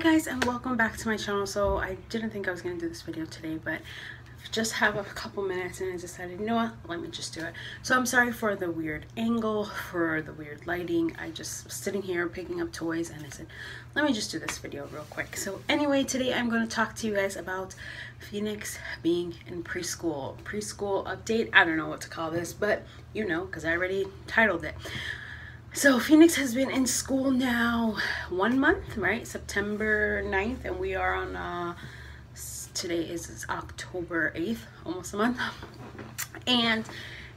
guys, and welcome back to my channel. So I didn't think I was going to do this video today, but I just have a couple minutes and I decided, you know what, let me just do it. So I'm sorry for the weird angle, for the weird lighting. I just was sitting here picking up toys and I said, let me just do this video real quick. So anyway, today I'm going to talk to you guys about Phoenix being in preschool update. I don't know what to call this, but you know, because I already titled it. So Phoenix has been in school now 1 month, right? September 9th, and we are on, today is October 8th, almost a month. And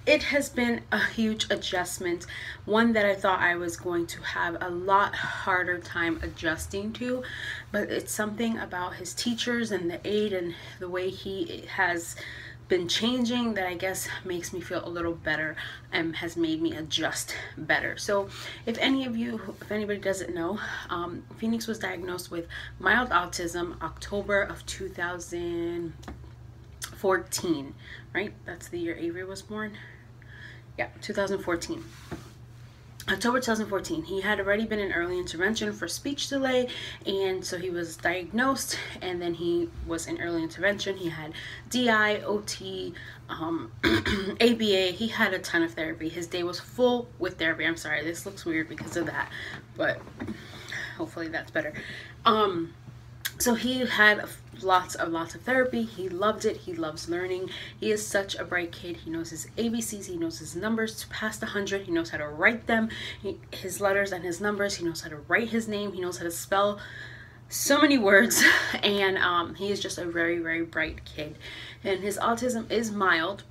it has been a huge adjustment, one that I thought I was going to have a lot harder time adjusting to, but it's something about his teachers and the aide and the way he has been changing that I guess makes me feel a little better and has made me adjust better. So if anybody doesn't know, Phoenix was diagnosed with mild autism October of 2014, right? That's the year Avery was born. Yeah, 2014. October 2014. He had already been in early intervention for speech delay, and so he was diagnosed, and then he was in early intervention. He had DI, OT, ABA. He had a ton of therapy. His day was full with therapy. I'm sorry, this looks weird because of that, but hopefully that's better. So he had lots of therapy. He loved it. He loves learning. He is such a bright kid. He knows his ABCs. He knows his numbers past 100. He knows how to write them, his letters and his numbers. He knows how to write his name. He knows how to spell so many words. And he is just a very bright kid. And his autism is mild.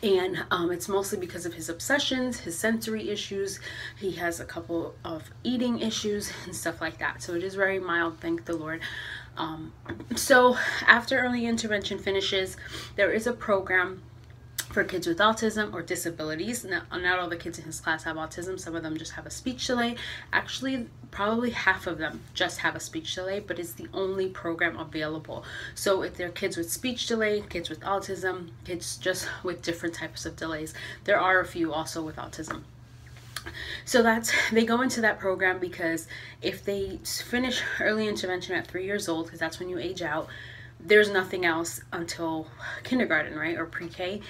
And it's mostly because of his obsessions, his sensory issues. He has a couple of eating issues and stuff like that. So it is very mild, thank the Lord. So after early intervention finishes, there is a program for kids with autism or disabilities. Not all the kids in his class have autism. Some of them just have a speech delay. Actually, probably half of them just have a speech delay, but it's the only program available. So if they're kids with speech delay, kids with autism, kids just with different types of delays, there are a few also with autism. So they go into that program because if they finish early intervention at 3 years old, because that's when you age out, there's nothing else until kindergarten, right, or pre-K.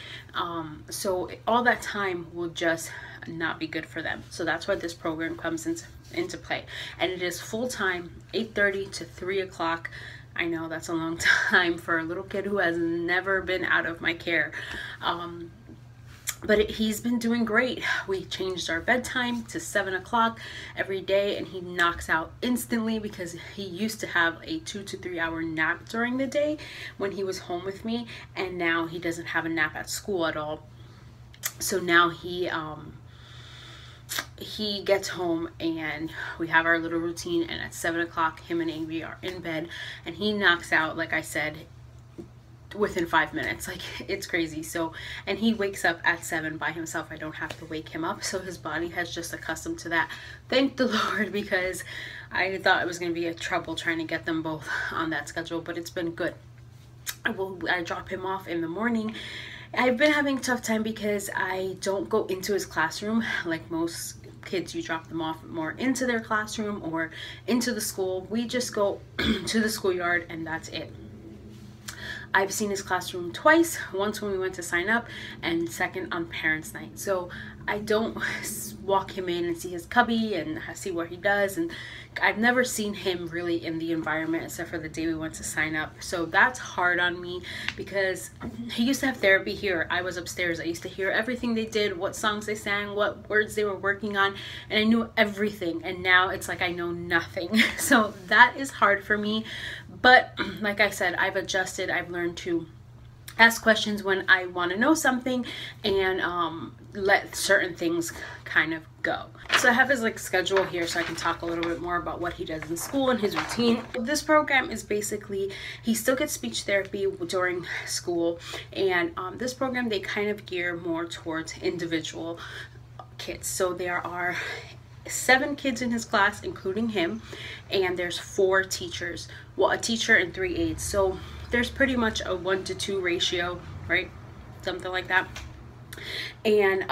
So all that time will just not be good for them. So that's why this program comes into play, and it is full-time, 8:30 to 3 o'clock. I know that's a long time for a little kid who has never been out of my care. But he's been doing great. We changed our bedtime to 7 o'clock every day, and he knocks out instantly because he used to have a 2 to 3 hour nap during the day when he was home with me, and now he doesn't have a nap at school at all. So now he gets home and we have our little routine, and at 7 o'clock him and Amy are in bed, and he knocks out, like I said, within 5 minutes. Like, it's crazy. So, and he wakes up at 7 by himself. I don't have to wake him up, so his body has just accustomed to that, thank the Lord, because I thought it was going to be a trouble trying to get them both on that schedule, but it's been good. I drop him off in the morning. I've been having a tough time because I don't go into his classroom like most kids. You drop them off more into their classroom or into the school. We just go to the schoolyard and that's it. I've seen his classroom twice, once when we went to sign up, and second on parents' night. So I don't walk him in and see his cubby and see what he does, and I've never seen him really in the environment except for the day we went to sign up. So that's hard on me because he used to have therapy here. I was upstairs. I used to hear everything they did, what songs they sang, what words they were working on, and I knew everything, and now it's like I know nothing. So that is hard for me, but like I said, I've adjusted. I've learned to ask questions when I want to know something, and let certain things kind of go. So I have his schedule here so I can talk a little bit more about what he does in school and his routine. This program is basically, he still gets speech therapy during school, and this program, they kind of gear more towards individual kids. So there are 7 kids in his class, including him, and there's 4 teachers. Well, a teacher and 3 aides. So there's pretty much a 1-to-2 ratio, right? Something like that. And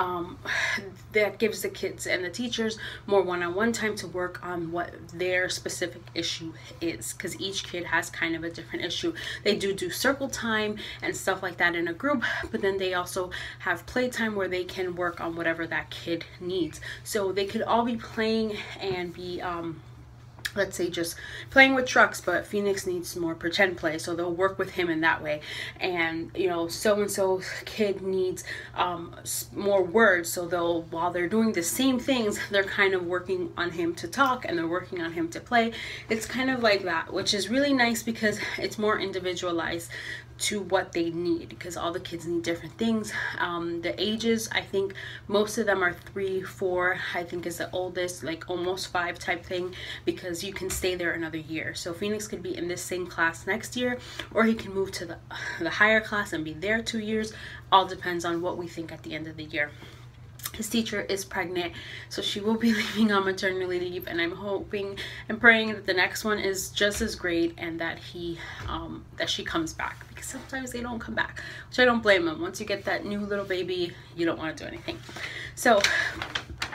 that gives the kids and the teachers more one-on-one time to work on what their specific issue is, because each kid has kind of a different issue. They do circle time and stuff like that in a group, but then they also have playtime where they can work on whatever that kid needs. So they could all be playing and be let's say just playing with trucks, but Phoenix needs more pretend play, so they'll work with him in that way. And you know, so-and-so kid needs more words, so they'll, while they're doing the same things, they're kind of working on him to talk and they're working on him to play. It's kind of like that, which is really nice because it's more individualized to what they need, because all the kids need different things. The ages, I think most of them are 3, 4, I think is the oldest, like almost 5 type thing, because you can stay there another year. So Phoenix could be in this same class next year, or he can move to the higher class and be there 2 years. All depends on what we think at the end of the year. His teacher is pregnant, so she will be leaving on maternity leave, and I'm hoping and praying that the next one is just as great, and that she comes back, because sometimes they don't come back, which I don't blame them. Once you get that new little baby, you don't want to do anything. So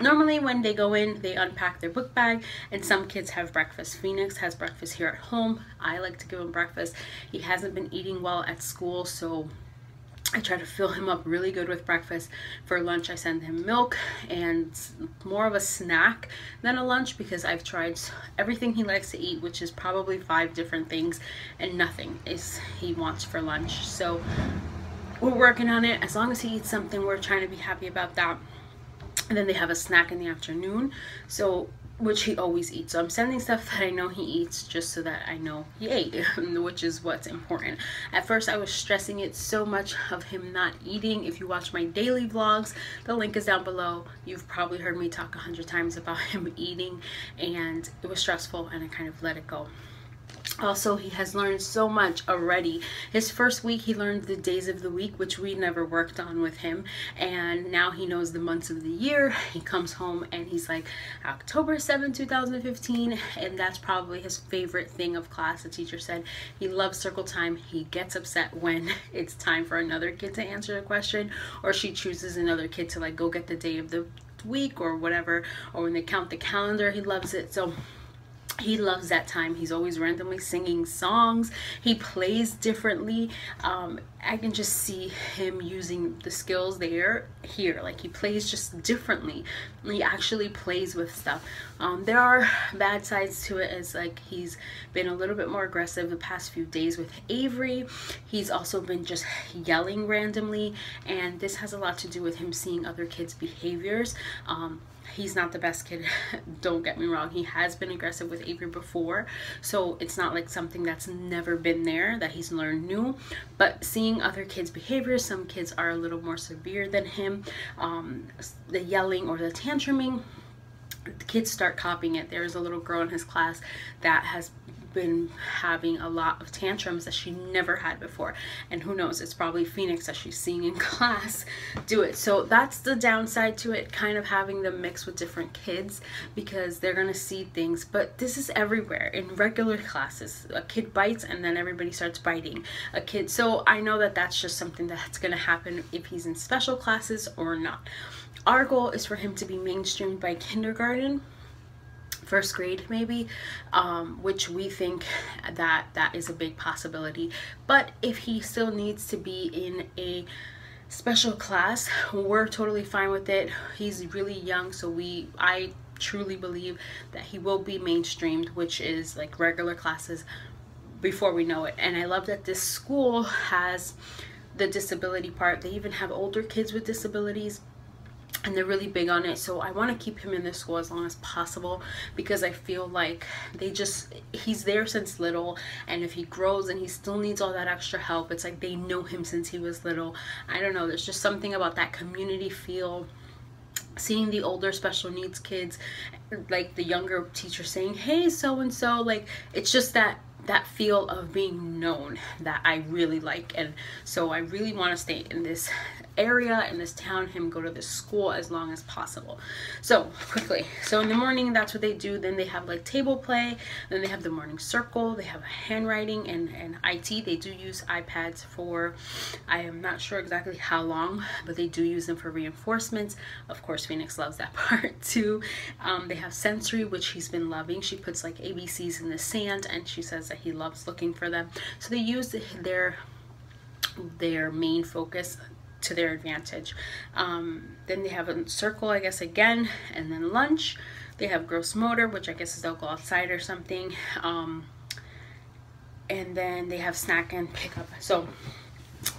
normally when they go in, they unpack their book bag, and some kids have breakfast. Phoenix has breakfast here at home. I like to give him breakfast. He hasn't been eating well at school, so I try to fill him up really good with breakfast. For lunch, I send him milk, and more of a snack than a lunch, because I've tried everything he likes to eat, which is probably 5 different things, and nothing is he wants for lunch. So we're working on it. As long as he eats something, we're trying to be happy about that. And then they have a snack in the afternoon, so which he always eats. So I'm sending stuff that I know he eats, just so that I know he ate, which is what's important. At first I was stressing it so much of him not eating. If you watch my daily vlogs, the link is down below. You've probably heard me talk 100 times about him eating, and it was stressful, and I kind of let it go. Also, he has learned so much already. His first week, he learned the days of the week, which we never worked on with him. And now he knows the months of the year. He comes home and he's like, October 7, 2015. And that's probably his favorite thing of class. The teacher said he loves circle time. He gets upset when it's time for another kid to answer a question, or she chooses another kid to like go get the day of the week or whatever, or when they count the calendar. He loves it. So he loves that time. He's always randomly singing songs. He plays differently. I can just see him using the skills here. Like, he plays just differently. He actually plays with stuff. There are bad sides to it, as like he's been a little bit more aggressive the past few days with Avery. He's also been just yelling randomly, and this has a lot to do with him seeing other kids' behaviors. He's not the best kid, don't get me wrong. He has been aggressive with Avery before, so it's not like something that's never been there that he's learned new. But seeing other kids' behaviors, some kids are a little more severe than him. The yelling or the tantruming, the kids start copying it. There's a little girl in his class that has been having a lot of tantrums that she never had before, and who knows, it's probably Phoenix that she's seeing in class do it. So that's the downside to it, kind of having them mix with different kids, because they're gonna see things. But this is everywhere in regular classes. A kid bites and then everybody starts biting a kid. So I know that that's just something that's gonna happen if he's in special classes or not. Our goal is for him to be mainstreamed by kindergarten, 1st grade maybe, which we think that is a big possibility. But if he still needs to be in a special class, we're totally fine with it. He's really young, so I truly believe that he will be mainstreamed, which is like regular classes, before we know it. And I love that this school has the disability part. They even have older kids with disabilities, and they're really big on it. So I want to keep him in this school as long as possible, because I feel like he's there since little, and if he grows and he still needs all that extra help, it's like they know him since he was little. I don't know, there's just something about that community feel, seeing the older special needs kids, like the younger teacher saying, hey, so and so, like it's just that feel of being known that I really like. And so I really want to stay in this area, in this town, him go to this school as long as possible. So quickly, so in the morning, that's what they do. Then they have like table play, then they have the morning circle, they have handwriting and IT. They do use iPads for, I am not sure exactly how long, but they do use them for reinforcements. Of course, Phoenix loves that part too. They have sensory, which he's been loving. She puts like ABCs in the sand, and she says that he loves looking for them. So they use their main focus to their advantage. Then they have a circle, I guess, again, and then lunch. They have gross motor, which I guess is they'll go outside or something. And then they have snack and pickup. So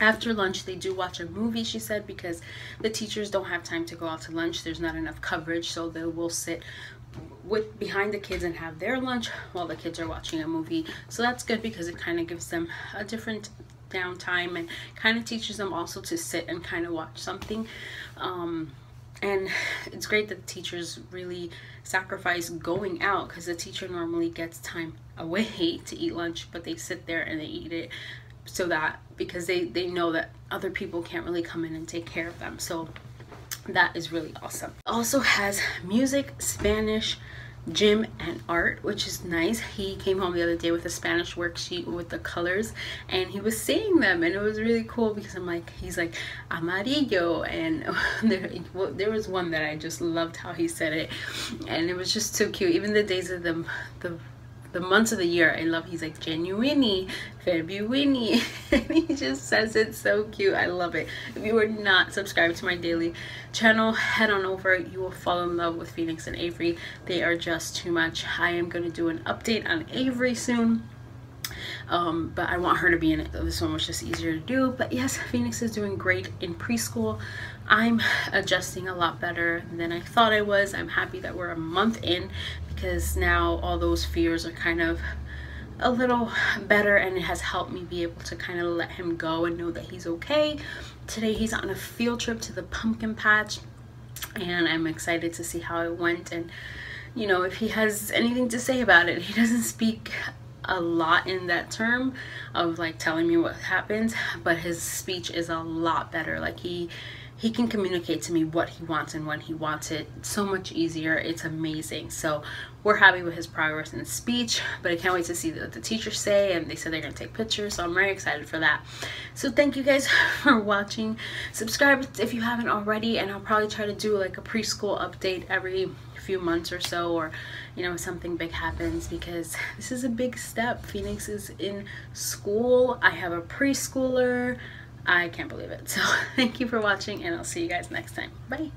after lunch, they do watch a movie, she said, because the teachers don't have time to go out to lunch. There's not enough coverage, so they will sit behind the kids and have their lunch while the kids are watching a movie. So that's good because it kind of gives them a different downtime and kind of teaches them also to sit and kind of watch something. And it's great that the teachers really sacrifice going out, because the teacher normally gets time away to eat lunch, but they sit there and they eat it, so that because they know that other people can't really come in and take care of them. So that is really awesome. Also has music, Spanish, gym, and art, which is nice. He came home the other day with a Spanish worksheet with the colors, and he was saying them, and it was really cool because he's like amarillo, and there was one that I just loved how he said it, and it was just so cute. Even the days of the months of the year, I love. He's like January, February, and he just says it so cute. I love it. If you are not subscribed to my daily channel, head on over. You will fall in love with Phoenix and Avery. They are just too much. I am going to do an update on Avery soon. But I want her to be in it. This one was just easier to do. But yes, Phoenix is doing great in preschool. I'm adjusting a lot better than I thought I was. I'm happy that we're a month in, because now all those fears are kind of a little better, and it has helped me be able to kind of let him go and know that he's okay. Today he's on a field trip to the pumpkin patch, and I'm excited to see how it went, and you know, if he has anything to say about it. He doesn't speak a lot in that term of like telling me what happens, but his speech is a lot better. Like he can communicate to me what he wants and when he wants it so much easier. It's amazing. So we're happy with his progress in speech, but I can't wait to see what the teachers say, and they said they're gonna take pictures, so I'm very excited for that. So thank you guys for watching. Subscribe if you haven't already, and I'll probably try to do like a preschool update every few months or so, or you know, something big happens, because this is a big step. Phoenix is in school. I have a preschooler. I can't believe it. So thank you for watching, and I'll see you guys next time. Bye.